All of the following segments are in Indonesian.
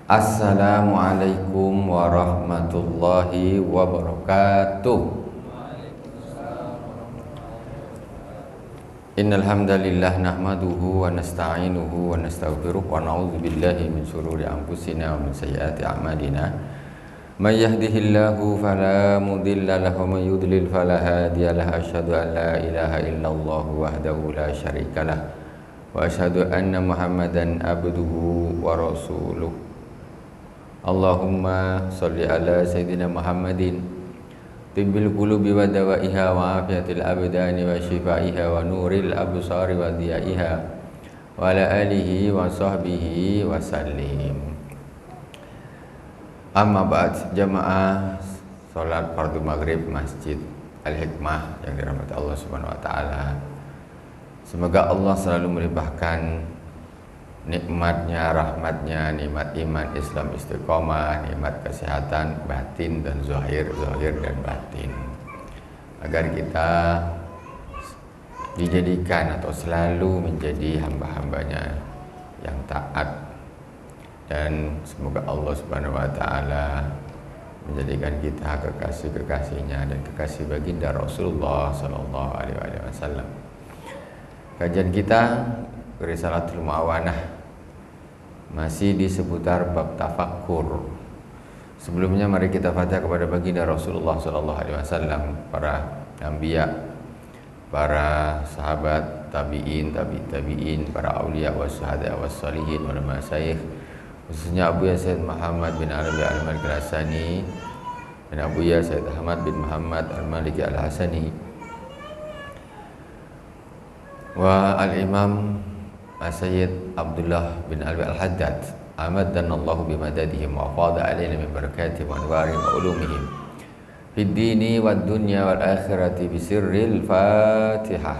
Assalamualaikum warahmatullahi wabarakatuh. Innal hamdalillah nahmaduhu wa nasta'inuhu wa nastaghfiruh wa na'udzu billahi min shururi anfusina wa min sayyiati a'malina. May yahdihillahu fala mudilla lahu wa may yudlil fala hadiya lahu. Asyhadu an la ilaha illallah wahdahu la syarikalah wa asyhadu anna Muhammadan abduhu wa rasuluh. Allahumma sholli ala sayyidina Muhammadin tibbil qulubi wa dawaiha wa afiyatil abdani wa shifaiha wa nuril absari wa diyaiha wa ala alihi wa sahbihi wa sallim. Amma ba'd, jamaah salat fardu maghrib Masjid Al-Hikmah yang dirahmati Allah Subhanahu wa taala. Semoga Allah selalu melimpahkan nikmatnya, rahmatnya, nikmat iman, Islam, istiqomah, nikmat kesehatan, batin dan zahir dan batin, agar kita dijadikan atau selalu menjadi hamba-hambanya yang taat, dan semoga Allah Subhanahu wa taala menjadikan kita kekasih-kekasihnya dan kekasih baginda Rasulullah sallallahu alaihi wasallam. Kajian kita Risalatul Mu'awanah masih di seputar bab tafakkur. Sebelumnya mari kita fatihah kepada baginda Rasulullah sallallahu alaihi wasallam, para anbiya, para sahabat, tabi'in, tabi'in, para auliya was syuhada was sholihin wal masyayikh, khususnya Abu Sayyid Muhammad bin Arabi al-Maliki al-Hasani dan Abu Sayyid Ahmad bin Muhammad al-Maliki al-Hasani wa al-Imam Sayyid Abdullah bin Alwi al-Haddad amaddanallahu bimadadihim wa fadha alaina min barakatihim wa anwarihim wa ulumihim fid dini wad dunya wal akhirati bi sirril Fatihah.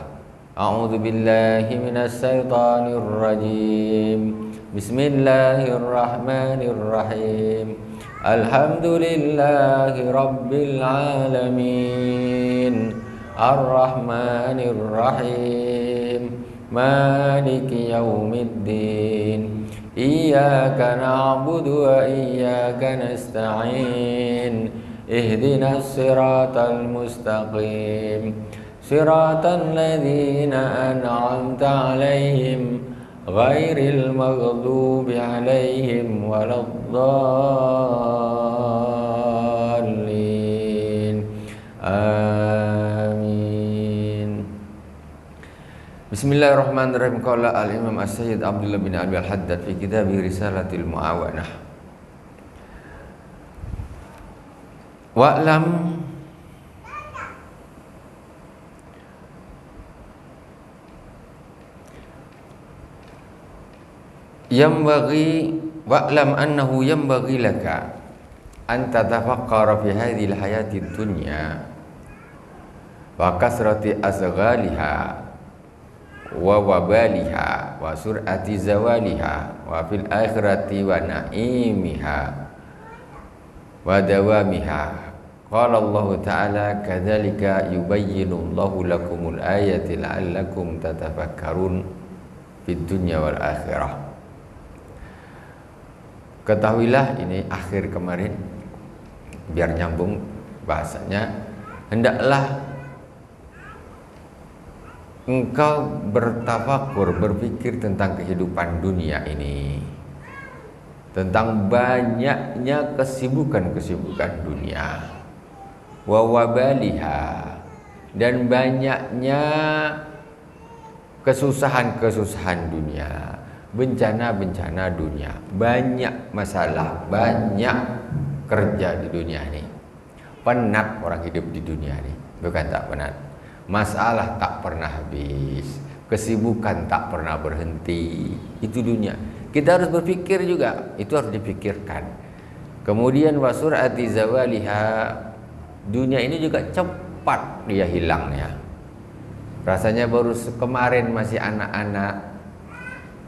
A'udzu billahi minas syaitonir rajim. Bismillahirrahmanirrahim. Alhamdulillahi rabbil alamin. Ar-Rahmanir Rahim. Maliki yaumiddin. Iyyaka na'budu wa iyyaka nasta'in. Ihdinas siratal mustaqim. Siratal ladzina an'amta 'alaihim ghairil maghdubi 'alaihim waladdallin. Bismillahirrahmanirrahim. Qala al-Imam As-Sayyid Abdullah bin Alwi al-Haddad fi kitab Risalatul Mu'awanah. Wa'lam wa'lam annahu yanbaghi laka an tatafakkara fi hadhil hayatid dunya wa kasrati asghaliha wa wabaliha wa sur'ati zawaliha wa fil akhirati wa na'imiha wa dawamiha. Qala Allah ta'ala kadzalika yubayyinu Allahu lakumul ayati la'allakum tatafakkarun fid dunya wal akhirah. Ketahuilah, ini akhir kemarin biar nyambung bahasanya, hendaklah engkau bertafakur, berpikir tentang kehidupan dunia ini, tentang banyaknya kesibukan-kesibukan dunia, wa wabaliha, dan banyaknya kesusahan-kesusahan dunia, bencana-bencana dunia, banyak masalah, banyak kerja di dunia ini. Penat orang hidup di dunia ini, bukan tak penat. Masalah tak pernah habis, kesibukan tak pernah berhenti. Itu dunia. Kita harus berpikir juga, itu harus dipikirkan. Kemudian wasur'ati zawaliha, dunia ini juga cepat dia hilangnya. Rasanya baru kemarin masih anak-anak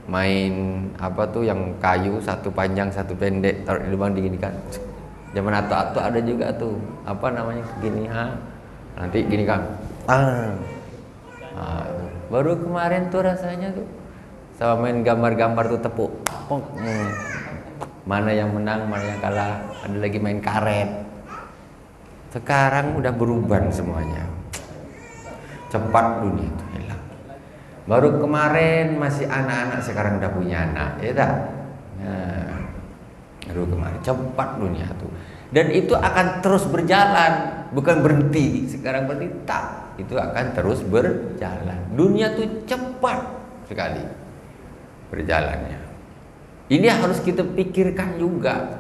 main apa tuh yang kayu, satu panjang satu pendek, taruh di lubang diginikan. Zaman ato-ato ada juga tuh, apa namanya, gini nanti gini kan. Baru kemarin tuh rasanya tuh sama main gambar-gambar tuh tepuk, mana yang menang, mana yang kalah, ada lagi main karet. Sekarang udah berubah semuanya. Cepat dunia itu hilang. Baru kemarin masih anak-anak, sekarang udah punya anak, ya tak? Nah, baru kemarin cepat dunia itu. Dan itu akan terus berjalan, bukan berhenti. Sekarang berhenti, tak. Itu akan terus berjalan. Dunia tuh cepat sekali berjalannya. Ini harus kita pikirkan juga,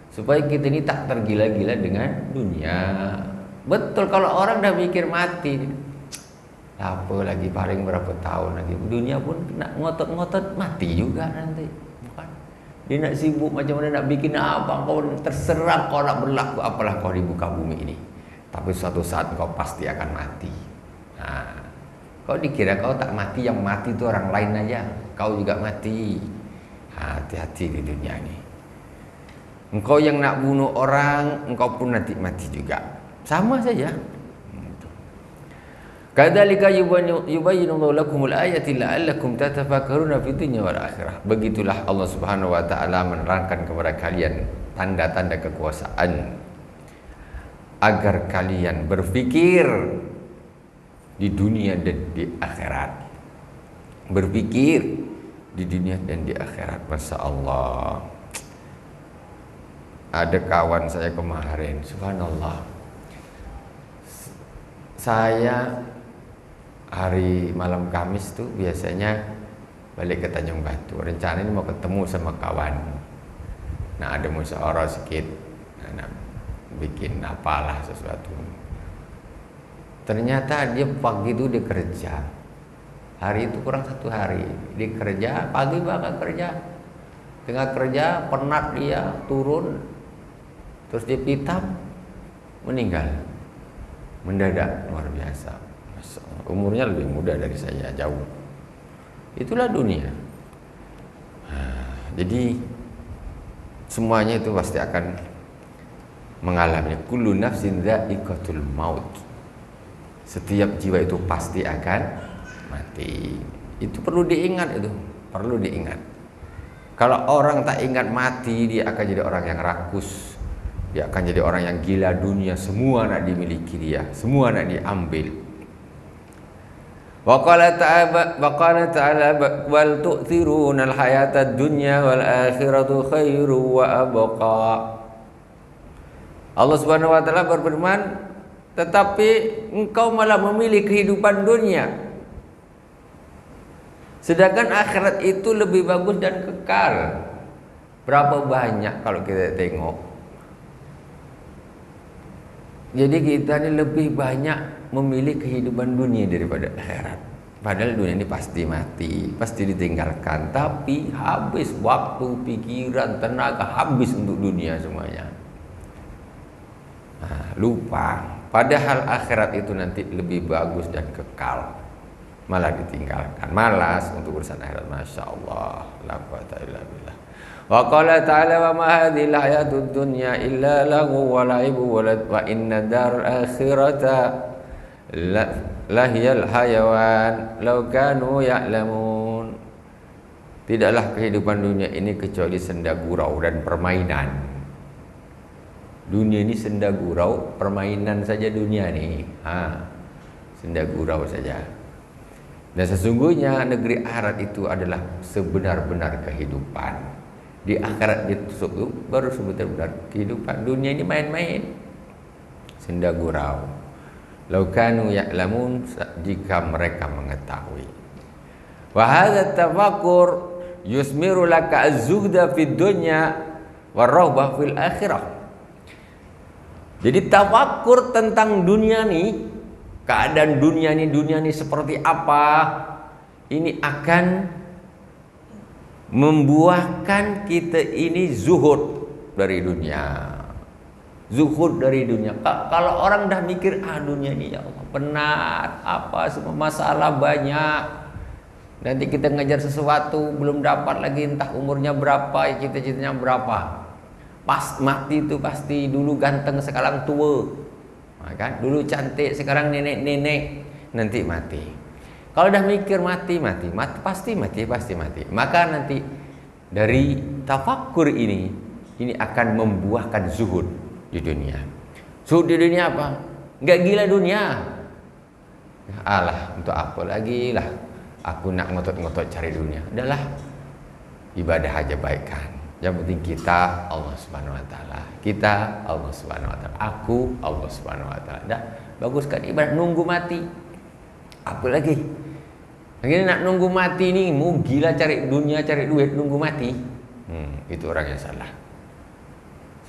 supaya kita ini tak tergila-gila dengan dunia. Betul, kalau orang udah mikir mati, apa lagi paling berapa tahun lagi, dunia pun nak ngotot-ngotot mati juga nanti. Bukan? Dia nak sibuk macam mana nak bikin apa, kau terserah kau nak berlaku apalah kau di muka bumi ini. Tapi suatu saat kau pasti akan mati. Nah, kau dikira kau tak mati, yang mati itu orang lain aja, kau juga mati. Hati-hati di dunia ini. Engkau yang nak bunuh orang, engkau pun nanti mati juga. Sama saja. Kadzalika yubayyinullahu lakumul ayati la'allakum tatafakkaruna fid dunya wal akhirah. Begitulah Allah Subhanahu wa taala menerangkan kepada kalian tanda-tanda kekuasaan agar kalian berpikir di dunia dan di akhirat. Berpikir di dunia dan di akhirat. Masya Allah. Ada kawan saya kemarin, subhanallah, saya hari malam Kamis tuh biasanya balik ke Tanjung Batu. Rencana ini mau ketemu sama kawan. Nah, ada musyawarah sedikit, nah, bikin apalah sesuatu. Ternyata dia pagi itu dia kerja. Hari itu kurang 1 hari. Dia kerja, pagi bakal kerja. Tengah kerja, penat dia, turun. Terus dia pitam, meninggal. Mendadak, luar biasa. Umurnya lebih muda dari saya, jauh. Itulah dunia. Jadi semuanya itu pasti akan mengalami. Kullu nafsin dha'iqatul maut. Setiap jiwa itu pasti akan mati. Itu perlu diingat, itu perlu diingat. Kalau orang tak ingat mati, dia akan jadi orang yang rakus. Dia akan jadi orang yang gila dunia. Semua nak dimiliki dia, semua nak diambil. Wa qala ta'ala wal tu'thiruna al-hayata ad-dunya wal akhiratu khairu wa abqa. Allah Subhanahu wa taala berfirman, tetapi engkau malah memilih kehidupan dunia, sedangkan akhirat itu lebih bagus dan kekal. Berapa banyak kalau kita tengok. Jadi kita ini lebih banyak memilih kehidupan dunia daripada akhirat. Padahal dunia ini pasti mati, pasti ditinggalkan. Tapi habis waktu, pikiran, tenaga, habis untuk dunia semuanya. Nah, lupa. Padahal akhirat itu nanti lebih bagus dan kekal, malah ditinggalkan, malas untuk urusan akhirat. Masya Allah, la quwwata illa billah. Wa qala ta'ala wa ma hadhil hayatud dunya illa lahu wa la'ibu wa inna dar akhirata lahiyal hayawan law kanu ya'lamun. Tidaklah kehidupan dunia ini kecuali senda gurau dan permainan. Dunia ini senda gurau, permainan saja dunia ini. Senda gurau saja. Dan sesungguhnya negeri akhirat itu adalah sebenar-benar kehidupan. Di akhirat itu baru sebenar-benar kehidupan. Dunia ini main-main, senda gurau. Lau kanu ya'lamun, jika mereka mengetahui. Wa hadza tafakkur yusmiru laka az-zuhda fid dunya war-raghbah fil akhirah. Jadi tafakur tentang dunia nih, keadaan dunia ini seperti apa, ini akan membuahkan kita ini zuhud dari dunia. Zuhud dari dunia. Kalau orang dah mikir, dunia ini ya Allah penat, apa semua masalah banyak. Nanti kita ngejar sesuatu belum dapat lagi, entah umurnya berapa, cita-citanya berapa. Pas mati itu pasti dulu ganteng sekarang tua. Kan? Dulu cantik sekarang nenek-nenek, nanti mati. Kalau dah mikir mati, pasti mati. Maka nanti dari tafakkur ini akan membuahkan zuhud di dunia. Zuhud di dunia apa? Nggak gila dunia. Alah, untuk apa lagi lah aku nak ngotot-ngotot cari dunia. Udahlah, ibadah aja baikkan. Yang penting kita Allah Subhanahu wa taala. Kita Allah Subhanahu wa taala. Aku Allah Subhanahu wa taala. Dah, baguskan ibadah, nunggu mati. Apa lagi? Lagi nak nunggu mati ni, mau gila cari dunia, cari duit, nunggu mati. Itu orang yang salah.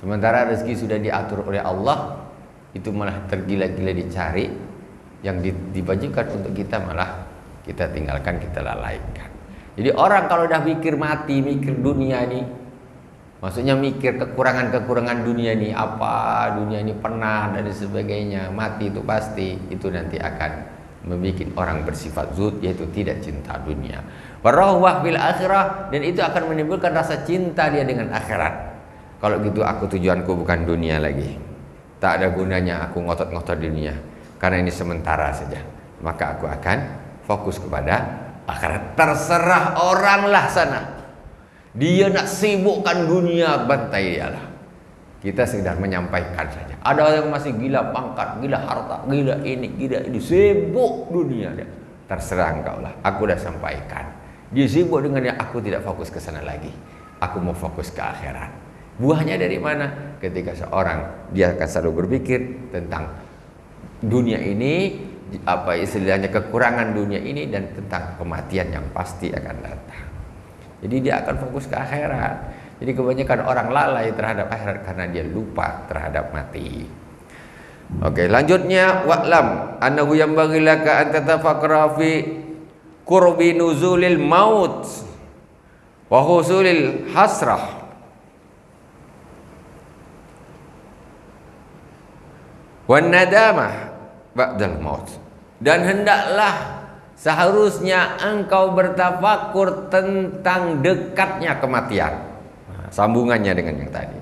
Sementara rezeki sudah diatur oleh Allah, itu malah tergila-gila dicari. Yang dibajikan untuk kita malah kita tinggalkan, kita lalaikan. Jadi orang kalau dah mikir mati, mikir dunia ni, maksudnya mikir kekurangan-kekurangan dunia ni, apa dunia ni pernah dan sebagainya, mati itu pasti, itu nanti akan membuat orang bersifat zuhud, yaitu tidak cinta dunia. Warahwah bil akhirah, dan itu akan menimbulkan rasa cinta dia dengan akhirat. Kalau gitu aku tujuanku bukan dunia lagi, tak ada gunanya aku ngotot-ngotot dunia, karena ini sementara saja. Maka aku akan fokus kepada akhirat. Terserah orang lah sana, dia nak sibukkan dunia, bantai dia lah. Kita sekedar menyampaikan saja. Ada yang masih gila pangkat, gila harta, gila ini, sibuk dunia dia. Terserah engkau lah. Aku dah sampaikan. Dia sibuk dengan dia, aku tidak fokus ke sana lagi. Aku mau fokus ke akhirat. Buahnya dari mana? Ketika seorang dia akan selalu berpikir tentang dunia ini, apa istilahnya, kekurangan dunia ini, dan tentang kematian yang pasti akan datang. Jadi dia akan fokus ke akhirat. Jadi kebanyakan orang lalai terhadap akhirat karena dia lupa terhadap mati. Oke, lanjutnya wa'lam annahu yanbaghi laka an tatafakkara fi qurbi nuzulil maut wa husulil hasrah wan nadamah ba'dal maut. Dan hendaklah seharusnya engkau bertafakur tentang dekatnya kematian. Sambungannya dengan yang tadi.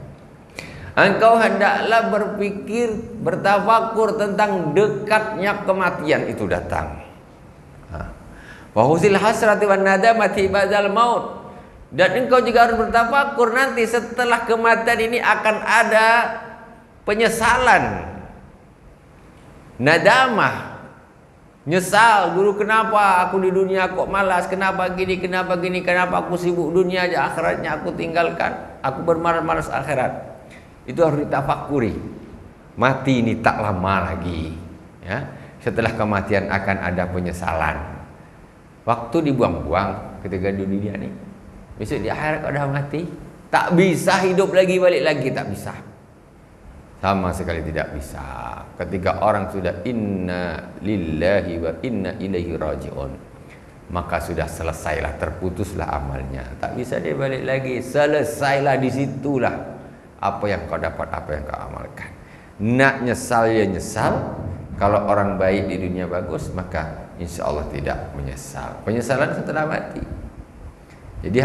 Engkau hendaklah berpikir, bertafakur tentang dekatnya kematian itu datang. Wa husil hasrati wan nadamati ba'dal maut. Dan engkau juga harus bertafakur nanti setelah kematian ini akan ada penyesalan. Nadamah, nyesal, dulu kenapa aku di dunia kok malas, kenapa gini, kenapa aku sibuk dunia aja, akhiratnya aku tinggalkan, aku bermalas-malas akhirat. Itu harus ditafakuri. Mati ini tak lama lagi, ya. Setelah kematian akan ada penyesalan. Waktu dibuang-buang ketika di dunia ini, besok di akhirat kalau dah mati, tak bisa hidup lagi, balik lagi, tak bisa. Sama sekali tidak bisa. Ketika orang sudah inna lillahi wa inna ilaihi raji'un, maka sudah selesailah, terputuslah amalnya. Tak bisa dia balik lagi. Selesailah di situlah apa yang kau dapat, apa yang kau amalkan. Nak nyesal ya nyesal. Kalau orang baik di dunia bagus, maka insya Allah tidak menyesal. Penyesalan setelah mati. Jadi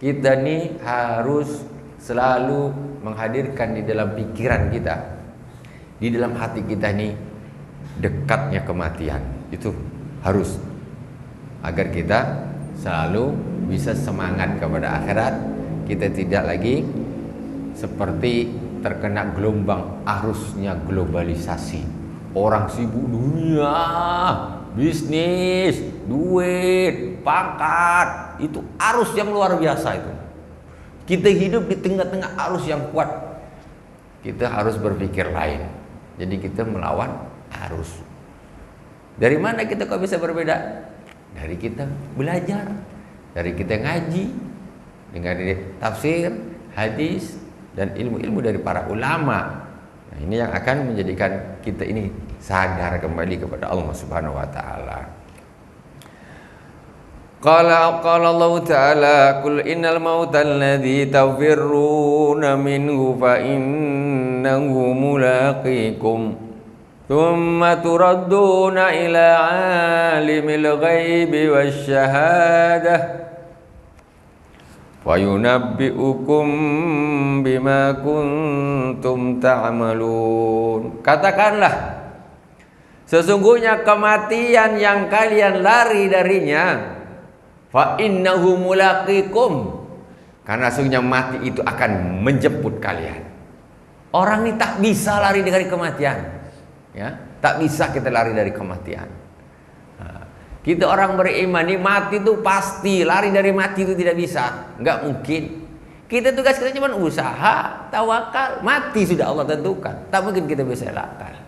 kita nih harus selalu menghadirkan di dalam pikiran kita, di dalam hati kita ini, dekatnya kematian. Itu harus, agar kita selalu bisa semangat kepada akhirat. Kita tidak lagi seperti terkena gelombang arusnya globalisasi. Orang sibuk dunia, bisnis, duit, pangkat. Itu arus yang luar biasa itu. Kita hidup di tengah-tengah arus yang kuat. Kita harus berpikir lain. Jadi kita melawan arus. Dari mana kita kok bisa berbeda? Dari kita belajar, dari kita ngaji, dengan tafsir, hadis, dan ilmu-ilmu dari para ulama. Nah, ini yang akan menjadikan kita ini sadar kembali kepada Allah Subhanahu wa taala. Qala Allah Ta'ala qul innal mauta alladhi tafirruna minhu fa innahu mulaqikum thumma turadduna ila alimil ghaibi wasyahadah wa yunabbi'ukum bima kuntum ta'malun. Katakanlah, sesungguhnya kematian yang kalian lari darinya, Fa innahu mulaqikum, karena sesungguhnya mati itu akan menjemput kalian. Orang ini tak bisa lari dari kematian, ya, tak bisa kita lari dari kematian. Kita orang beriman ini mati itu pasti, lari dari mati itu tidak bisa, nggak mungkin. Kita tugas kita cuma usaha, tawakal, mati sudah Allah tentukan, tak mungkin kita bisa elakkan.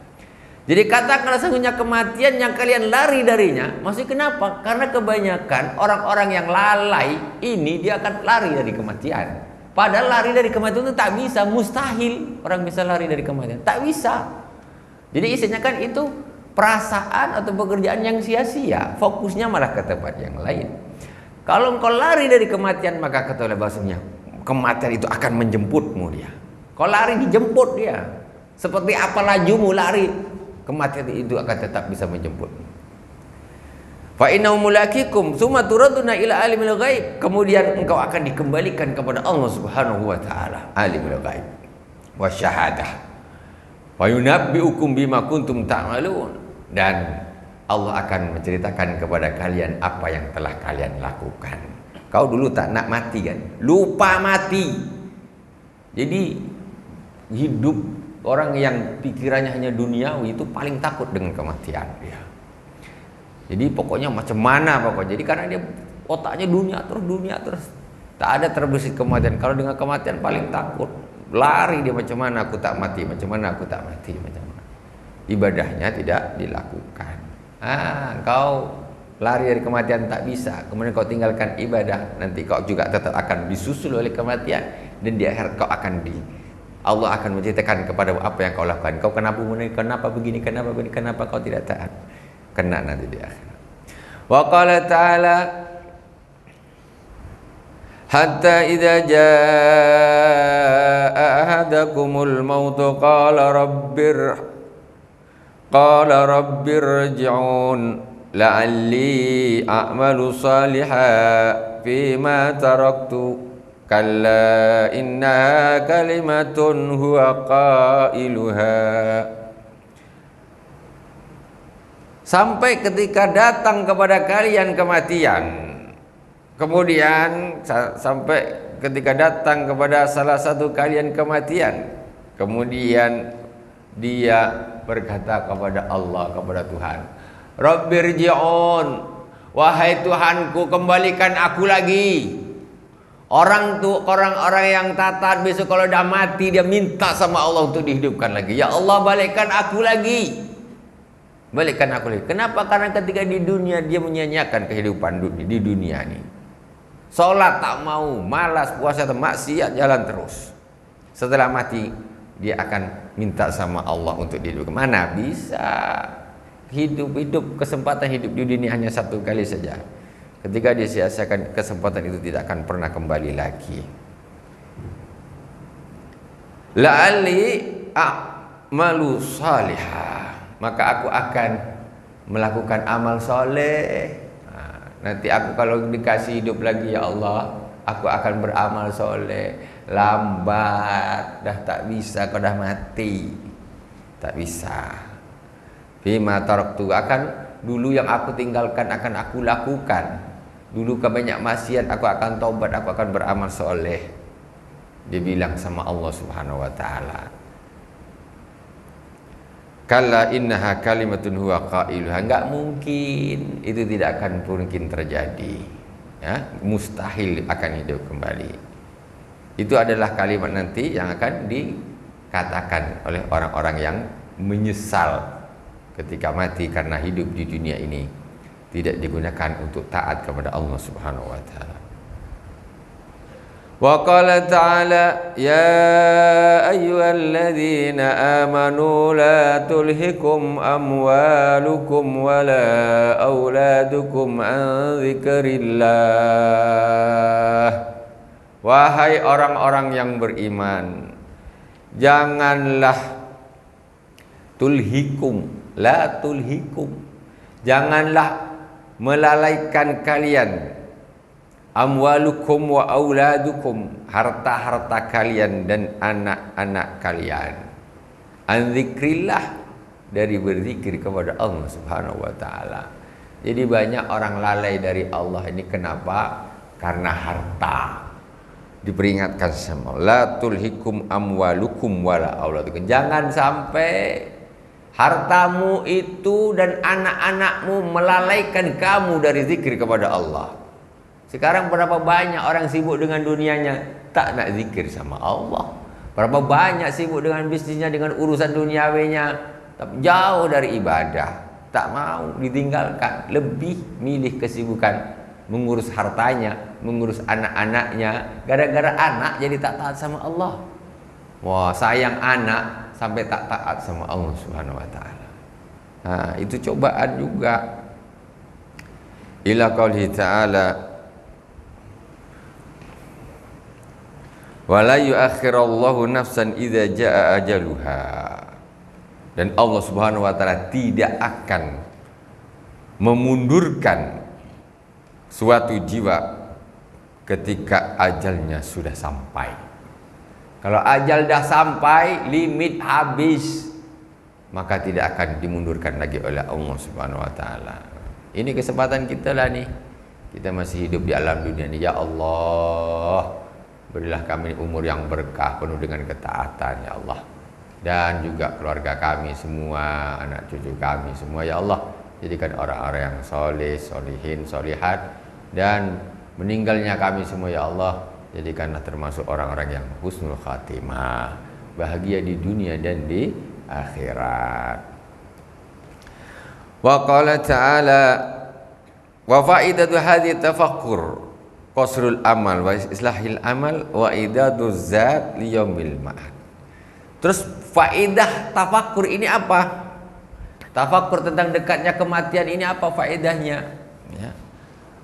Jadi katakanlah sesungguhnya kematian yang kalian lari darinya, maksudnya kenapa? Karena kebanyakan orang-orang yang lalai ini dia akan lari dari kematian. Padahal lari dari kematian itu tak bisa, mustahil orang bisa lari dari kematian, tak bisa. Jadi isinya kan itu perasaan atau pekerjaan yang sia-sia, fokusnya malah ke tempat yang lain. Kalau engkau lari dari kematian, maka ketahuilah bahasanya kematian itu akan menjemputmu dia. Kau lari dijemput dia. Seperti apa lajumu lari, kematian itu akan tetap bisa menjemputmu. Fa innahu mulaqikum tsumma turaduna ila alimil ghaib. Kemudian engkau akan dikembalikan kepada Allah Subhanahu wa taala, alimul ghaib wasyahadah. Wa yunabbiukum bima kuntum ta'malun. Dan Allah akan menceritakan kepada kalian apa yang telah kalian lakukan. Kau dulu tak nak mati kan? Lupa mati. Jadi hidup orang yang pikirannya hanya duniawi itu paling takut dengan kematian dia. Jadi pokoknya macam mana pokoknya. Jadi karena dia otaknya dunia terus. Tak ada terbesit kematian. Kalau dengan kematian paling takut. Lari dia, macam mana aku tak mati, macam mana aku tak mati, macam mana. Ibadahnya tidak dilakukan. Kau lari dari kematian tak bisa, kemudian kau tinggalkan ibadah, nanti kau juga tetap akan disusul oleh kematian, dan di akhirat kau akan Allah akan menceritakan kepada apa yang kau lakukan. Kau kenapa begini, kenapa kau tidak taat, kena nanti di akhirat. Wa qala ta'ala hatta idza jaa ahadakumul maut qala rabbir irji'un la'alli a'malu salihan fima taraktu kalla innaha kalimatun huwa qailuha. Sampai ketika datang kepada kalian kematian, kemudian sampai ketika datang kepada salah satu kalian kematian, kemudian dia berkata kepada Allah, kepada Tuhan, Rabbirji'un, wahai Tuhanku, kembalikan aku lagi. Orang-orang yang taat besok kalau dah mati dia minta sama Allah untuk dihidupkan lagi. Ya Allah, balikkan aku lagi. Balikkan aku lagi. Kenapa? Karena ketika di dunia dia menyanyiakan kehidupan di dunia ini. Sholat tak mau, malas, puasa tak, maksiat jalan terus. Setelah mati dia akan minta sama Allah untuk dihidupkan. Mana bisa. Hidup kesempatan hidup di dunia hanya satu kali saja. Ketika dia sia-siakan kesempatan itu tidak akan pernah kembali lagi. La'alli a'malu salihah, maka aku akan melakukan amal soleh. Nanti aku kalau dikasih hidup lagi, ya Allah, aku akan beramal soleh. Lambat, dah tak bisa, kau dah mati, tak bisa. Bima taraktu, akan dulu yang aku tinggalkan akan aku lakukan. Dulu kebanyak maksiat, aku akan taubat, aku akan beramal soleh. Dia bilang sama Allah Subhanahu wa taala, kalla innaha kalimatun huwa qailuha. Enggak mungkin, itu tidak akan mungkin terjadi, ya, mustahil akan hidup kembali. Itu adalah kalimat nanti yang akan dikatakan oleh orang-orang yang menyesal ketika mati karena hidup di dunia ini tidak digunakan untuk taat kepada Allah Subhanahu wa taala. Wa qala ta'ala ya ayyuhalladzina amanu la tulhikum amwalukum wala auladukum an dzikrillah. Wahai orang-orang yang beriman, janganlah tulhikum, la tulhikum, janganlah melalaikan kalian amwalukum wa auladukum, harta-harta kalian dan anak-anak kalian, an dzikrillah, dari berzikir kepada Allah Subhanahu wa taala. Jadi banyak orang lalai dari Allah ini kenapa? Karena harta. Diperingatkan sama la tulhikum amwalukum wala auladukum. Jangan sampai hartamu itu dan anak-anakmu melalaikan kamu dari zikir kepada Allah. Sekarang berapa banyak orang sibuk dengan dunianya, tak nak zikir sama Allah. Berapa banyak sibuk dengan bisnisnya, dengan urusan duniawinya, tapi jauh dari ibadah. Tak mau ditinggalkan, lebih milih kesibukan mengurus hartanya, mengurus anak-anaknya. Gara-gara anak jadi tak taat sama Allah. Wah, sayang anak sampai tak taat sama Allah Subhanahu wa taala. Nah, itu cobaan juga. Ila qauli ta'ala wala yuakhirallahu nafsan idza jaa ajaluha. Dan Allah Subhanahu wa taala tidak akan memundurkan suatu jiwa ketika ajalnya sudah sampai. Kalau ajal dah sampai, limit habis, maka tidak akan dimundurkan lagi oleh Allah Subhanahu wa taala. Ini kesempatan kita lah nih. Kita masih hidup di alam dunia ini. Ya Allah, berilah kami umur yang berkah penuh dengan ketaatan ya Allah. Dan juga keluarga kami semua, anak cucu kami semua ya Allah, jadikan orang-orang yang soleh, solihin, solihat. Dan meninggalnya kami semua ya Allah, jadikanlah termasuk orang-orang yang husnul khatimah, bahagia di dunia dan di akhirat. Wa qala ta'ala wa faidatu hadhihi tafakkur qasrul amal wa islahil amal wa idaduz zat liyaumil ma'ad. Terus faedah tafakur ini apa? Tafakur tentang dekatnya kematian ini apa faedahnya? Ya.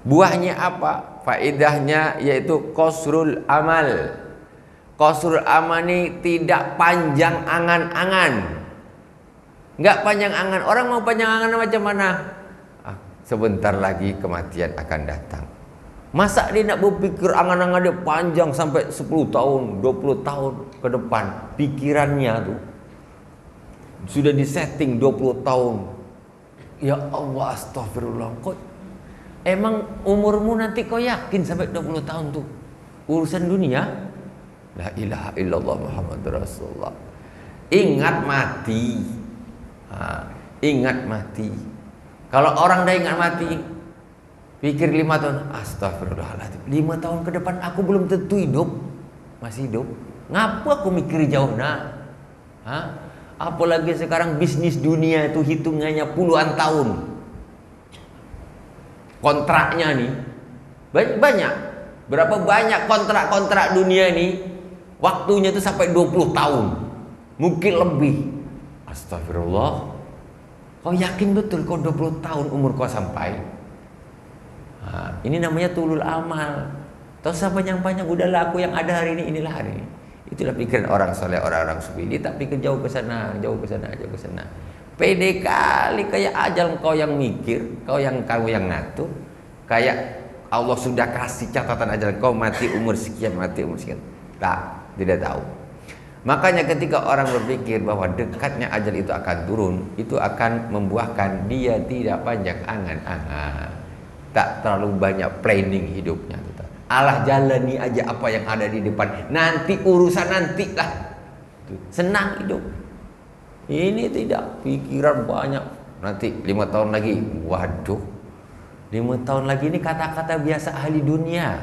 Buahnya apa? Faedahnya yaitu qasrul amal. Qasrul amal ini tidak panjang angan-angan. Enggak panjang angan. Orang mau panjang angan macam mana? Sebentar lagi kematian akan datang. Masa dia nak berpikir angan-angan dia panjang sampai 10 tahun, 20 tahun ke depan. Pikirannya tuh sudah disetting 20 tahun. Ya Allah, astagfirullah. Kok emang umurmu nanti kau yakin sampai 20 tahun tuh? Urusan dunia? La ilaha illallah Muhammadur Rasulullah. Ingat mati. Ingat mati. Kalau orang dah ingat mati, pikir 5 tahun, astagfirullahaladzim, 5 tahun ke depan aku belum tentu hidup, masih hidup. Ngapa aku mikir jauh nak? Apalagi sekarang bisnis dunia itu hitungannya puluhan tahun. Kontraknya nih banyak. Berapa banyak kontrak-kontrak dunia ini waktunya itu sampai 20 tahun, mungkin lebih. Astagfirullah. Kau yakin betul kau 20 tahun umur kau sampai? Ini namanya tulul amal. Tahu siapa yang banyak, udahlah aku yang ada hari ini, inilah hari ini. Itulah pikiran orang soleh, orang-orang sufi. Dia tak pikir jauh ke sana, jauh ke sana, jauh ke sana. Pede kali kayak ajal kau yang mikir, kau yang ngatur. Kayak Allah sudah kasih catatan ajal kau mati umur sekian, mati umur sekian. Tak, tidak tahu. Makanya ketika orang berpikir bahwa dekatnya ajal itu akan turun, itu akan membuahkan dia tidak panjang angan-angan. Tak terlalu banyak planning hidupnya. Allah jalani aja apa yang ada di depan. Nanti urusan nantilah. Senang hidup. Ini tidak, pikiran banyak. Nanti 5 tahun lagi, waduh, 5 tahun lagi ini kata-kata biasa ahli dunia.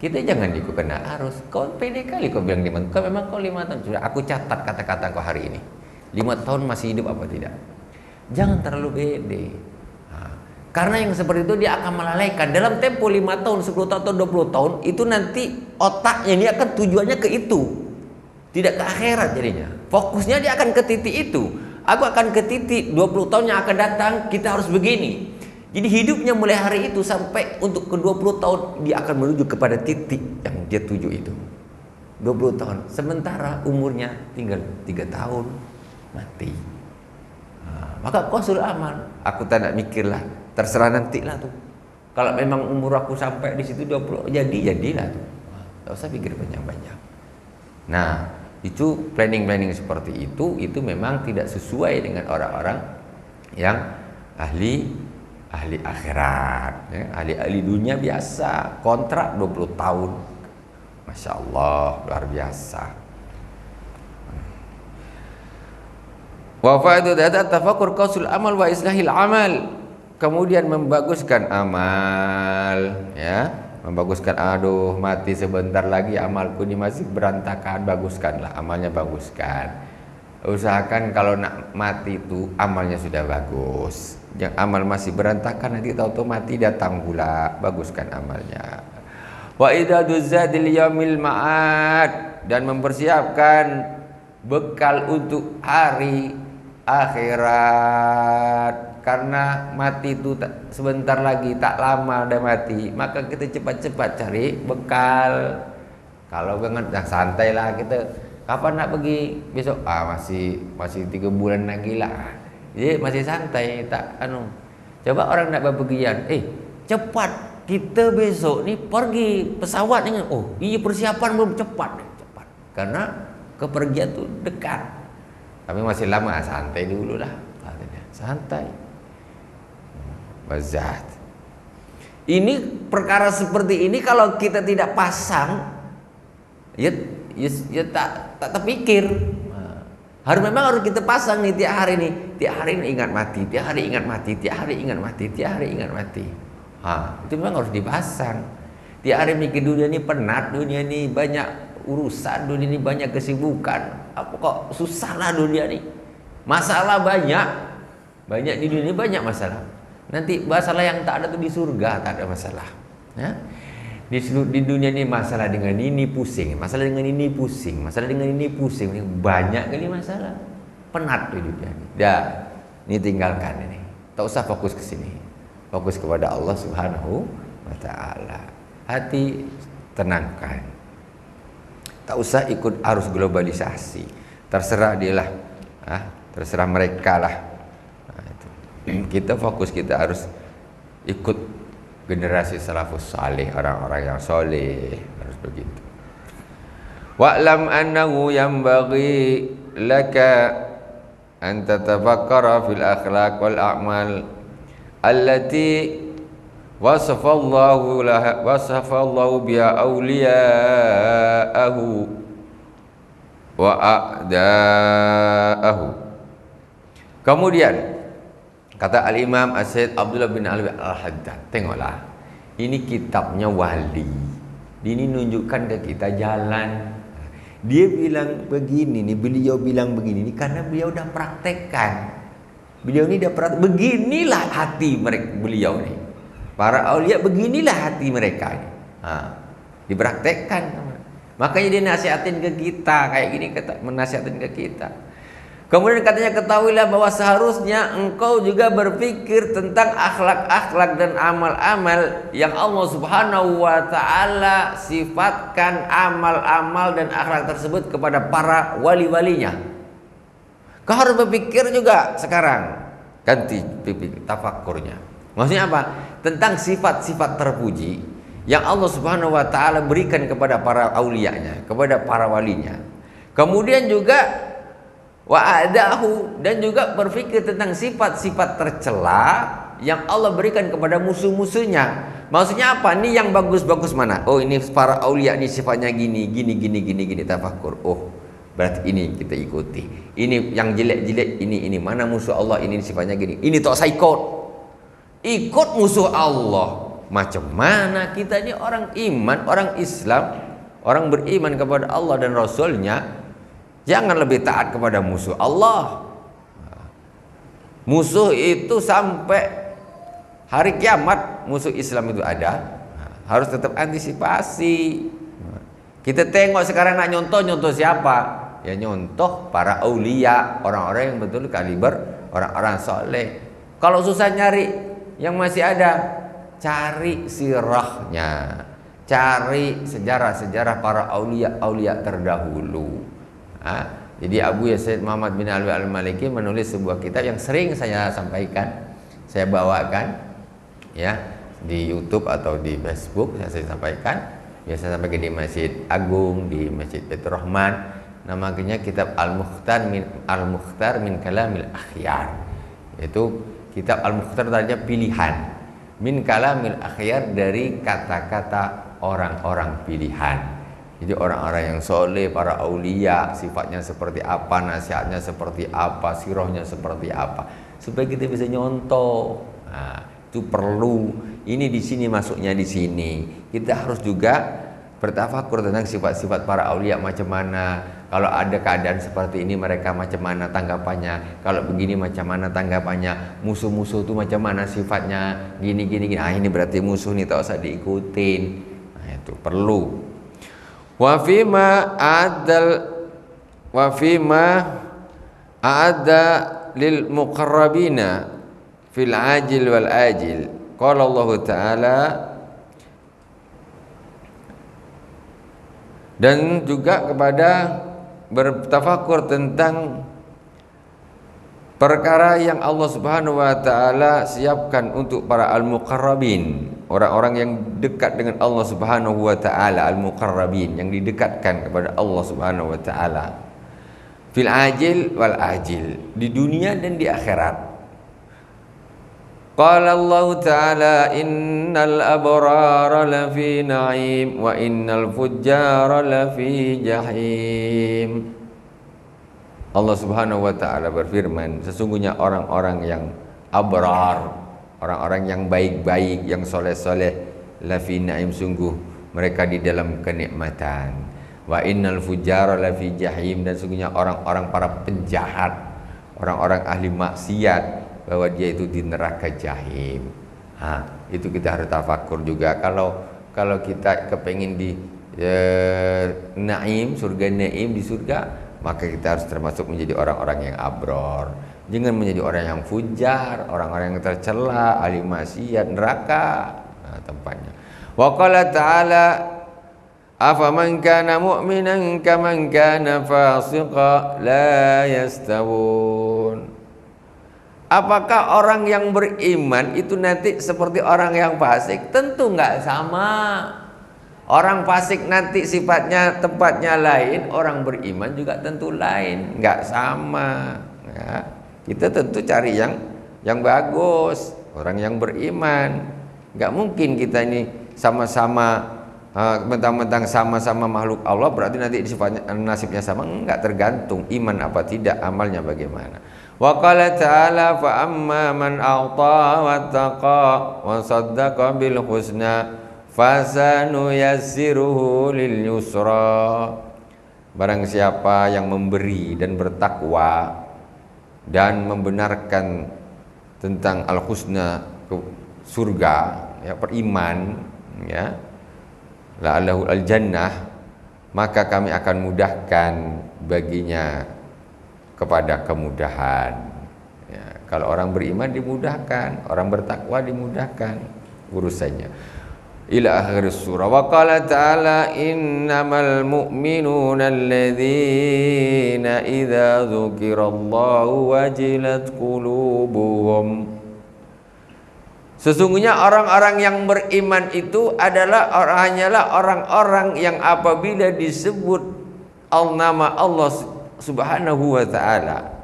Kita jangan ikut kena arus. Kau pede kali kau bilang 5 tahun. Kau memang kau 5 tahun. Sudah aku catat kata-kata kau hari ini. 5 tahun masih hidup apa tidak? Jangan terlalu pede. Karena yang seperti itu dia akan melalaikan. Dalam tempo 5 tahun, 10 tahun, 20 tahun, itu nanti otaknya ini akan tujuannya ke itu. Tidak ke akhirat jadinya. Fokusnya dia akan ke titik itu. Aku akan ke titik 20 tahun yang akan datang, kita harus begini. Jadi hidupnya mulai hari itu sampai untuk ke 20 tahun, dia akan menuju kepada titik yang dia tuju itu. 20 tahun. Sementara umurnya tinggal 3 tahun, mati. Maka qasul amal. Aku tak nak mikirlah. Terserah nantilah tuh. Kalau memang umur aku sampai di situ 20, jadilah tuh. Tak usah pikir panjang-panjang. Nah, itu planning seperti itu memang tidak sesuai dengan orang-orang yang ahli ahli akhirat, ya. Ahli dunia biasa kontrak 20 tahun, Masya Allah, luar biasa. Wa fa'idatu tafakkur qausul amal wa islahil amal. Kemudian membaguskan amal, ya, membaguskan. Aduh, mati sebentar lagi, amalku ini masih berantakan. Baguskanlah amalnya, baguskan. Usahakan kalau nak mati itu amalnya sudah bagus. Yang amal masih berantakan, nanti tahu-tahu mati datang pula. Baguskan amalnya. Wa idadu zadil yaumil ma'ad, dan mempersiapkan bekal untuk hari akhirat. Karena mati itu sebentar lagi, tak lama udah mati, maka kita cepat-cepat cari bekal. Kalau banget santai lah kita, kapan nak pergi besok, masih 3 bulan lagi lah, jadi masih santai, tak coba orang nak berpergian, cepat kita besok ni pergi pesawat ni, iya persiapan belum, cepat, karena kepergian tu dekat. Tapi masih lama, santai dulu lah, santai. Wazat. Ini perkara seperti ini kalau kita tidak pasang, ya tak terpikir. Memang harus kita pasang nih tiap hari nih, tiap hari ini ingat mati, tiap hari ingat mati, tiap hari ingat mati, tiap hari ingat mati. Itu memang harus dipasang. Tiap hari mikir dunia ini penat, dunia ini banyak urusan, dunia ini banyak kesibukan. Apa kok susah lah dunia ini? Masalah banyak di dunia ini, banyak masalah. Nanti masalah yang tak ada tuh di surga, tak ada masalah. Ya? Di dunia ini masalah dengan ini pusing, masalah dengan ini pusing, masalah dengan ini pusing, banyak kali masalah. Penat di dunia ini. Dah, ini tinggalkan ini. Tak usah fokus ke sini. Fokus kepada Allah Subhanahu wa taala. Hati tenangkan. Tak usah ikut arus globalisasi. Terserah dialah, terserah mereka lah. Kita fokus, kita harus ikut generasi salafus salih, orang-orang yang soleh, harus begitu. Wa'lam annahu yanbaghi laka an tatafakkara fil akhlaq wal a'mal allati wasafallahu biha awliya'ahu wa a'da'ahu. Kemudian kata Al-Imam As-Sayyid Abdullah bin Alwi Al-Haddad, tengoklah, ini kitabnya wali. Ini nunjukkan ke kita jalan. Dia bilang begini nih, beliau bilang begini nih karena beliau udah praktekkan. Beliau ini udah praktek. Beginilah hati mereka, beliau nih. Para aulia beginilah hati mereka ini. Dipraktekkan. Makanya dia nasihatin ke kita kayak gini, menasihatin ke kita. Kemudian katanya, ketahuilah bahwa seharusnya engkau juga berpikir tentang akhlak-akhlak dan amal-amal yang Allah Subhanahu wa taala sifatkan amal-amal dan akhlak tersebut kepada para wali-walinya. Kau harus berpikir juga sekarang, ganti tafakkurnya. Maksudnya apa? Tentang sifat-sifat terpuji yang Allah Subhanahu wa taala berikan kepada para aulianya, kepada para walinya. Kemudian juga wa'adahu, dan juga berpikir tentang sifat-sifat tercela yang Allah berikan kepada musuh-musuhnya. Maksudnya apa? Ini yang bagus-bagus mana? Oh, ini para aulia ini sifatnya gini, tafakkur. Oh, berarti ini kita ikuti. Ini yang jelek-jelek, ini mana musuh Allah, ini sifatnya gini. Ini tak saya ikut musuh Allah. Macam mana kita ini orang iman, orang Islam, orang beriman kepada Allah dan Rasulnya, jangan lebih taat kepada musuh Allah. Musuh itu sampai hari kiamat, musuh Islam itu ada. Harus tetap antisipasi. Kita tengok sekarang nak nyontoh siapa? Ya nyontoh para aulia, orang-orang yang betul kaliber, orang-orang soleh. Kalau susah nyari yang masih ada, cari sirahnya, cari sejarah-sejarah para aulia terdahulu. Jadi Abu Yazid Muhammad bin Alwi Al-Maliki menulis sebuah kitab yang sering saya sampaikan, saya bawakan ya di YouTube atau di Facebook, saya sampaikan. Biasa sampaikan di Masjid Agung, di Masjid Baitur Rahman. Namanya kitab Al-Mukhtar min Kalamil Akhyar. Itu Kitab Al-Mukhtasar tadinya pilihan. Min kalamil akhyar, dari kata-kata orang-orang pilihan. Jadi orang-orang yang soleh, para aulia, sifatnya seperti apa, nasihatnya seperti apa, sirahnya seperti apa, supaya kita bisa nyontoh. Nah, itu perlu. Ini di sini masuknya di sini. Kita harus juga bertafakur tentang sifat-sifat para aulia macam mana. Kalau ada keadaan seperti ini mereka macam mana tanggapannya. Kalau begini macam mana tanggapannya. Musuh-musuh itu macam mana sifatnya. Gini. Ah, ini berarti musuh nih, tak usah diikutin. Nah, itu perlu. Wa fima a'adda lil muqarrabina fil ajil wal ajil. Qala Allah Ta'ala, dan juga kepada bertafakur tentang perkara yang Allah Subhanahu wa taala siapkan untuk para al-muqarrabin, orang-orang yang dekat dengan Allah Subhanahu wa taala, al-muqarrabin, yang didekatkan kepada Allah Subhanahu wa taala. Fil ajil wal ajil, di dunia dan di akhirat. Qala Allah Ta'ala, innal abrara lafi na'im wa innal fujjara lafi jahim. Allah Subhanahu wa Ta'ala berfirman, sesungguhnya orang-orang yang abrar, orang-orang yang baik-baik, yang soleh-soleh, lafi na'im, sungguh mereka di dalam kenikmatan. Wa innal fujjara lafi jahim, dan sesungguhnya orang-orang para penjahat, orang-orang ahli maksiat, bahwa dia itu di neraka jahim. Itu kita harus tafakur juga. Kalau kita kepengin di naim, surga naim, di surga, maka kita harus termasuk menjadi orang-orang yang abror. Jangan menjadi orang yang fujar, orang-orang yang tercela, ahli maksiat, neraka tempatnya. Wa qala ta'ala, afaman kana mu'minan kaman kana fasiqa la yastawun. Apakah orang yang beriman itu nanti seperti orang yang fasik? Tentu nggak sama. Orang fasik nanti sifatnya, tempatnya lain, orang beriman juga tentu lain, nggak sama. Ya. Kita tentu cari yang bagus, orang yang beriman. Nggak mungkin kita ini sama-sama mentang-mentang sama-sama makhluk Allah berarti nanti sifatnya, nasibnya sama. Enggak, tergantung iman apa tidak, amalnya bagaimana. Wa qala ta'ala, fa amma man a'ta wattaqa wa saddaqa bil husna fasanuyassiruhu lil yusra. Barang siapa yang memberi dan bertakwa dan membenarkan tentang al husna, surga, ya, beriman, ya, la'allahu al jannah, maka kami akan mudahkan baginya kepada kemudahan. Ya, kalau orang beriman dimudahkan, orang bertakwa dimudahkan urusannya. Ila akhir surah. Wa qala ta'ala, innamal mu'minuna alladzina idza dzukirallahu wajilat qulubuhum. Sesungguhnya orang-orang yang beriman itu hanyalah orang-orang yang apabila disebut nama Allah Subhanahu wa ta'ala,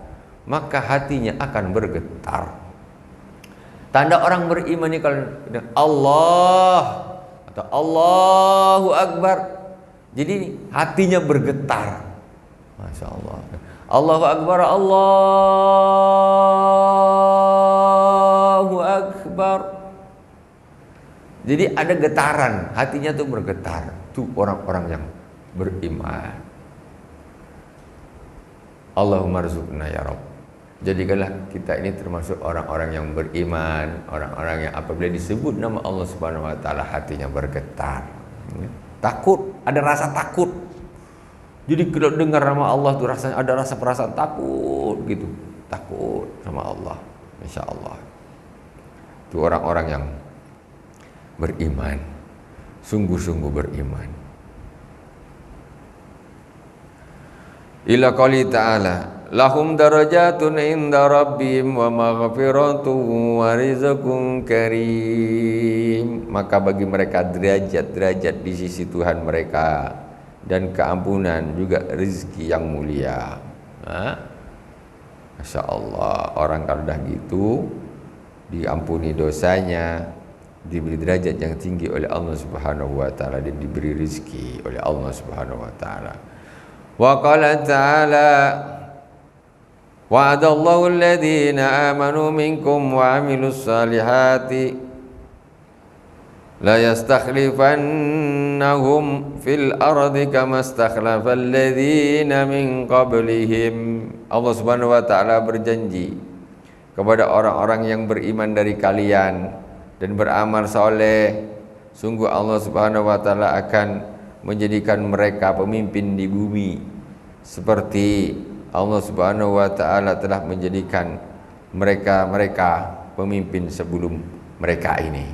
maka hatinya akan bergetar. Tanda orang beriman ini kalau Allah atau Allahu Akbar, jadi hatinya bergetar. Masya Allah. Allahu Akbar, Allahu Akbar. Jadi ada getaran, hatinya tuh bergetar. Tuh orang-orang yang beriman. Allahumma rzuqna ya Rabb. Jadikanlah kita ini termasuk orang-orang yang beriman, orang-orang yang apabila disebut nama Allah Subhanahu wa taala hatinya bergetar. Takut, ada rasa takut. Jadi kalau dengar nama Allah tuh rasanya ada rasa perasaan takut gitu. Takut sama Allah. Insyaallah. Itu orang-orang yang beriman. Sungguh-sungguh beriman. Ila qouli ta'ala, lahum darajatun inda rabbihim wa maghfiratun wa rizqun karim. Maka bagi mereka derajat-derajat di sisi Tuhan mereka dan keampunan juga rezeki yang mulia. Masya Allah, orang kalau dah gitu diampuni dosanya, diberi derajat yang tinggi oleh Allah Subhanahu wa taala, dan diberi rezeki oleh Allah Subhanahu wa taala. Wa qala ta'ala wa'adallahu alladhina amanu minkum wa 'amilus salihati la yastakhlifannahum fil ardi kama istakhlafal ladzina min qablihim. Allah Subhanahu wa taala berjanji kepada orang-orang yang beriman dari kalian dan beramal soleh, sungguh Allah Subhanahu wa taala akan menjadikan mereka pemimpin di bumi seperti Allah Subhanahu wa taala telah menjadikan mereka pemimpin sebelum mereka ini.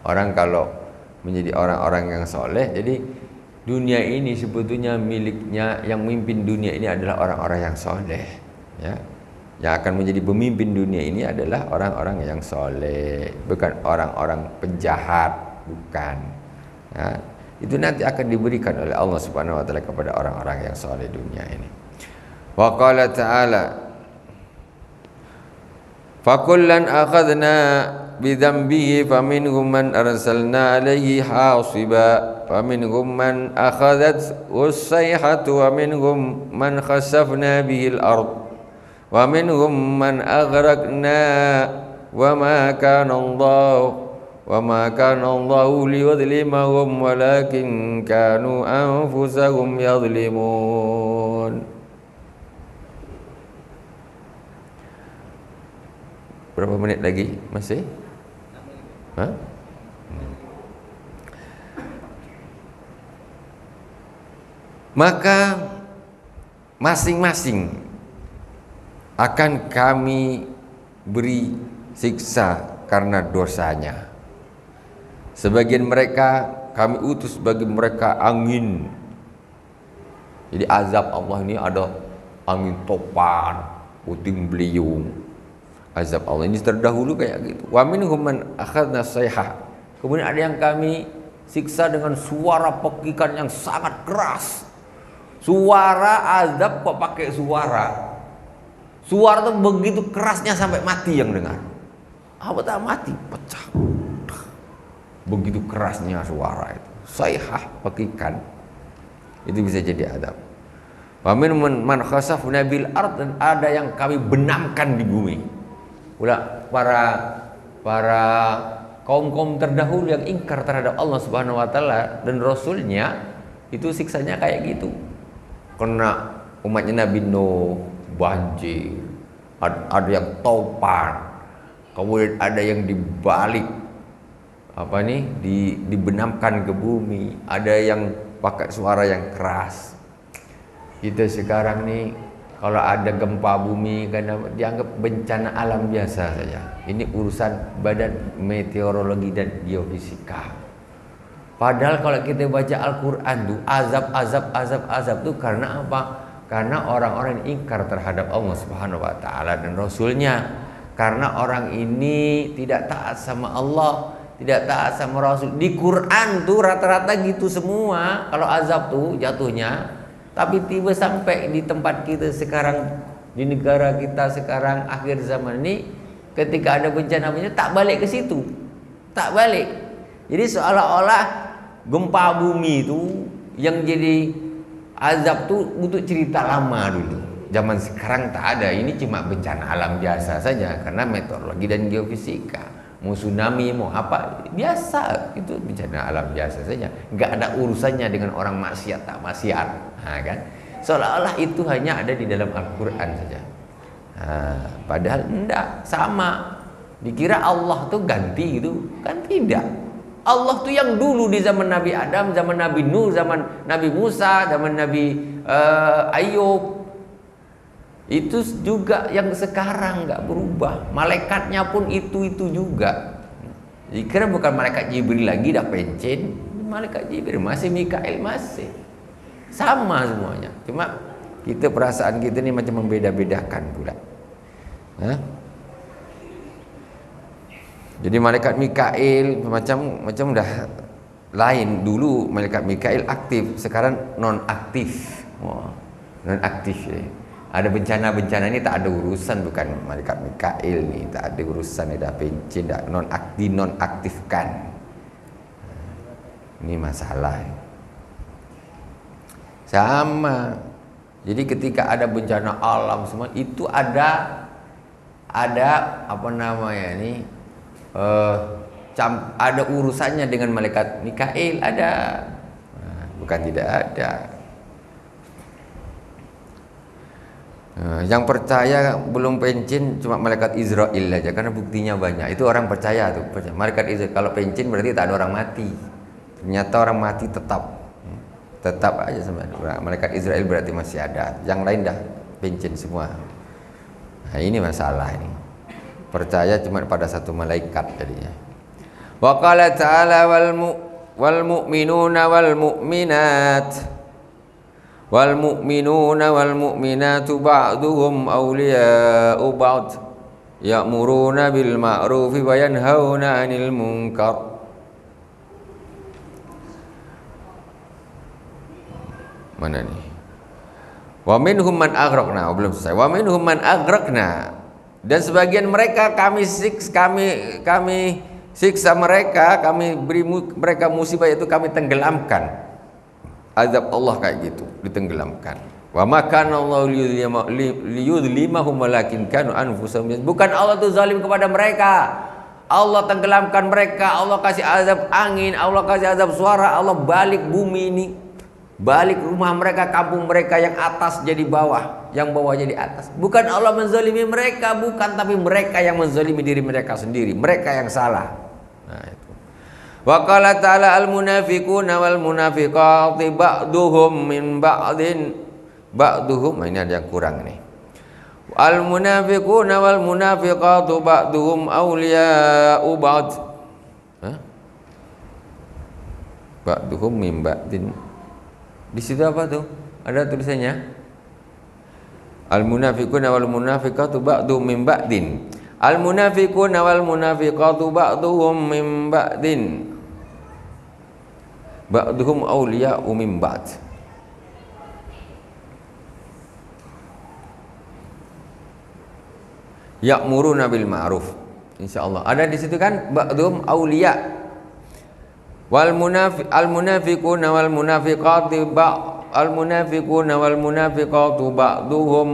Orang kalau menjadi orang-orang yang soleh, jadi dunia ini sebetulnya miliknya, yang memimpin dunia ini adalah orang-orang yang soleh, ya. Yang akan menjadi pemimpin dunia ini adalah orang-orang yang soleh, bukan orang-orang penjahat, bukan. Ya, itu nanti akan diberikan oleh Allah Subhanahu wa taala kepada orang-orang yang soleh dunia ini. Wa qala ta'ala fakullan akhadna bidhanbihi faminhum man arsalna alaihi hasiba faminhum man akhadat us-sayhatu wa minhum man khasafna bihil ard wa minhum man aghraqna wa ma kana Allahu liyudhlimahum walakin kanu anfusahum yadhlimun. Berapa menit lagi? Masih? Hah? Maka masing-masing akan kami beri siksa karena dosanya. Sebagian mereka kami utus bagi mereka angin. Jadi azab Allah ini ada angin topan, puting beliung. Azab Allah ini terdahulu kayak gitu. Wa minhum man akhadna sayhah. Kemudian ada yang kami siksa dengan suara pekikan yang sangat keras. Suara azab kok pakai suara. Suara itu begitu kerasnya sampai mati yang dengar. Apa tak mati? Pecah. Begitu kerasnya suara itu. Sayhah, pekikan. Itu bisa jadi azab. Wa minhum man khasafna bil ard, dan ada yang kami benamkan di bumi. Pula para kaum-kaum terdahulu yang ingkar terhadap Allah Subhanahu wa taala dan Rasulnya, itu siksanya kayak gitu. Kena umatnya Nabi Nuh banjir, ada yang topan, kemudian ada yang dibalik dibenamkan ke bumi, ada yang pakai suara yang keras. Kita sekarang nih kalau ada gempa bumi karena dianggap bencana alam biasa saja. Ini urusan Badan Meteorologi dan Geofisika. Padahal kalau kita baca Al-Quran tuh azab tuh karena apa? Karena orang-orang yang ingkar terhadap Allah Subhanahu wa taala dan Rasulnya. Karena orang ini tidak taat sama Allah, tidak taat sama Rasul. Di Quran tuh rata-rata gitu semua kalau azab tuh jatuhnya. Tapi tiba sampai di tempat kita sekarang, di negara kita sekarang akhir zaman ini, ketika ada bencana tak balik ke situ, tak balik. Jadi seolah-olah gempa bumi itu yang jadi azab tuh untuk cerita lama dulu. Zaman sekarang tak ada, ini cuma bencana alam biasa saja karena meteorologi dan geofisika. Mau tsunami, mau apa, biasa, itu bencana alam biasa saja. Enggak ada urusannya dengan orang maksiat tak maksiat, kan? Seolah-olah itu hanya ada di dalam Al-Quran saja. Padahal enggak, sama. Dikira Allah tuh ganti gitu, kan tidak. Allah tuh yang dulu di zaman Nabi Adam, zaman Nabi Nuh, zaman Nabi Musa, zaman Nabi Ayub, itu juga yang sekarang nggak berubah. Malaikatnya pun itu juga. Dikira bukan malaikat Jibril lagi dah pencen. Malaikat Jibril masih, Mikail masih, sama semuanya. Cuma kita perasaan kita ini macam membeda-bedakan pula. Jadi malaikat Mikail macam dah lain. Dulu malaikat Mikail aktif, sekarang non aktif. Non aktif ya. Ada bencana-bencana ini tak ada urusan, bukan malaikat Mikail nih, tak ada urusan, ada pencin, tak dinonaktifkan. Ini masalah. Sama. Jadi ketika ada bencana alam semua itu ada apa namanya ini ada urusannya dengan malaikat Mikail, ada. Bukan tidak ada. Yang percaya belum pencin cuma malaikat Israel aja, karena buktinya banyak. Itu orang percaya tuh. Malaikat Israel kalau pencin berarti tak ada orang mati. Ternyata orang mati tetap aja sebenarnya. Malaikat Israel berarti masih ada. Yang lain dah pencin semua. Nah, ini masalah ini. Percaya cuma pada satu malaikat jadinya. Wa qala ta'ala wal mu'minuna wal mu'minat wal mu'minuna wal mu'minatu ba'duhum awliya'u ba'd ya'muruna bil ma'rufi wa yanhauna 'anil munkar. Mana nih? Wa minhum man aghraqna, belum selesai. Wa minhum man aghraqna, dan sebagian mereka kami siksa mereka, kami beri mereka musibah, yaitu kami tenggelamkan. Azab Allah kayak gitu, ditenggelamkan. Wa ma kana Allah liyudlimahum walakin kanu anfusahum. Bukan Allah itu zalim kepada mereka. Allah tenggelamkan mereka, Allah kasih azab angin, Allah kasih azab suara, Allah balik bumi ini, balik rumah mereka, kampung mereka, yang atas jadi bawah, yang bawah jadi atas. Bukan Allah menzalimi mereka, bukan, tapi mereka yang menzalimi diri mereka sendiri, mereka yang salah. Nah, itu. Wa qala ta'ala al munafiquna wal munafiqati ba'duhum min ba'din ba'duhum. Nah, ini ada yang kurang nih. Al munafiquna wal munafiqatu ba'duhum awliya'u ba'd. Ba'duhum min ba'din. Di situ apa tuh? Ada tulisannya. Al munafiquna wal munafiqatu ba'duhum min ba'din. Al munafiquna wal munafiqatu ba'duhum min ba'din. Ba'duhum awliya'u min ba'd. Ya'muruna bil ma'ruf. Insyaallah. Ada di situ kan ba'duhum awliya'. Wal munafiquna wal munafiqati al munafiquna wal munafiqatu ba'duhum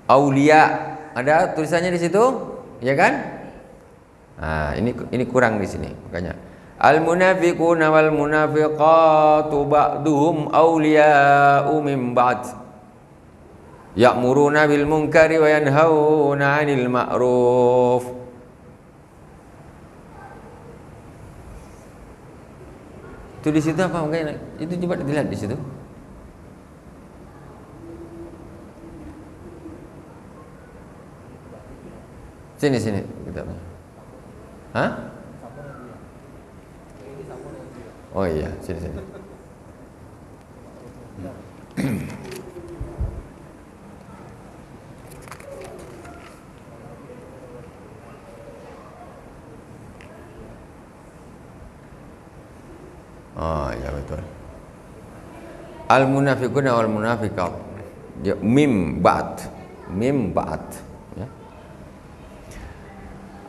awliya. Ada tulisannya di situ, ya kan? Nah, ini kurang di sini, makanya al munafiquna wal munafiqatu ba'duhum awliya'u min ba'd ya'muruna bil munkari wa yanhauna 'anil ma'ruf. Itu di situ apa makanya? Itu coba dilihat di situ. Sini kita. Hah? Oh iya, sini. Oh ya betul. Al munafiquna wal munafiqat. Ya, mim ba'd. Ya.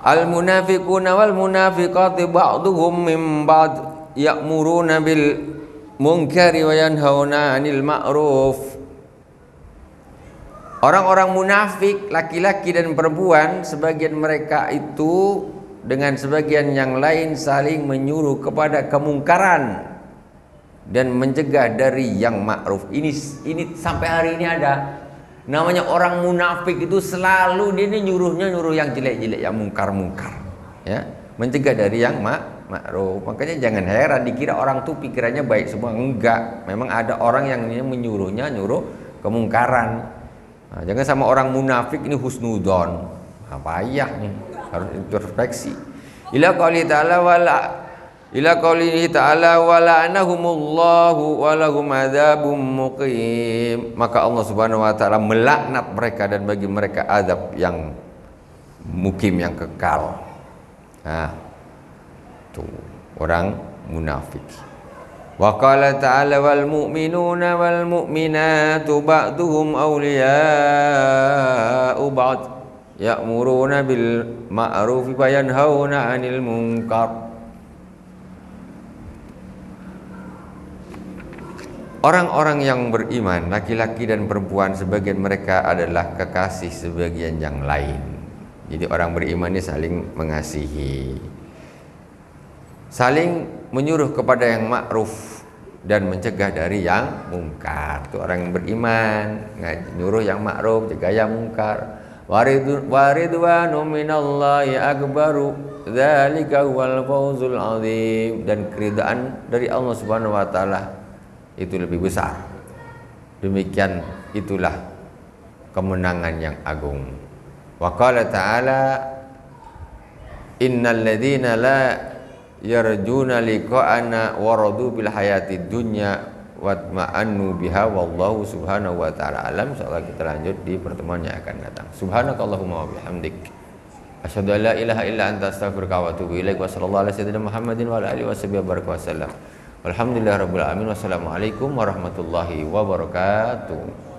Al munafiquna wal munafiqati ba'duhum min ba'd ya'muruna bil munkari wa yanhauna 'anil ma'ruf. Orang-orang munafik, laki-laki dan perempuan, sebagian mereka itu dengan sebagian yang lain saling menyuruh kepada kemungkaran dan mencegah dari yang ma'ruf. Ini sampai hari ini ada. Namanya orang munafik itu selalu dia ini nyuruh yang jelek-jelek, yang mungkar-mungkar, ya, mencegah dari yang ma'ruf. Makanya jangan heran dikira orang tuh pikirannya baik semua, enggak. Memang ada orang yang ini nyuruh kemungkaran. Nah, jangan sama orang munafik ini husnudon. Apa ya nih? Harus introspeksi. Ila qaulihi ta'ala wa la'anahumullahu wa lahum adzabum muqim. Maka Allah Subhanahu wa taala melaknat mereka dan bagi mereka azab yang mukim, yang kekal. Nah, tuh orang munafik. Wa qala ta'ala wal mu'minuna wal mu'minatu ba'duhum awliya'u ba'd ya'muruna bil ma'rufi wa yanhauna 'anil munkar. Orang-orang yang beriman, laki-laki dan perempuan, sebagian mereka adalah kekasih sebagian yang lain. Jadi orang beriman ini saling mengasihi, saling menyuruh kepada yang ma'ruf dan mencegah dari yang mungkar. Itu orang yang beriman, nyuruh yang ma'ruf, cegah yang mungkar. Waridwanu minallahi akbaru dzalika huwal fawzul azim. Dan keridaan dari Allah Subhanahu wa taala itu lebih besar. Demikian itulah kemenangan yang agung. Wa qala ta'ala innal ladzina la yarjuna liqa'ana waradu bil hayatid dunya watma'annu biha wallahu subhanahu wa ta'ala alam. Insyaallah kita lanjut di pertemuan yang akan datang. Subhanakallahumma wa bihamdik asyhadu an la ilaha illa anta astaghfiruka wa atubu ilaik. Wa sallallahu ala sayyidina Muhammadin wa ala alihi wasallam. Alhamdulillahirabbil alamin. Wassalamualaikum warahmatullahi wabarakatuh.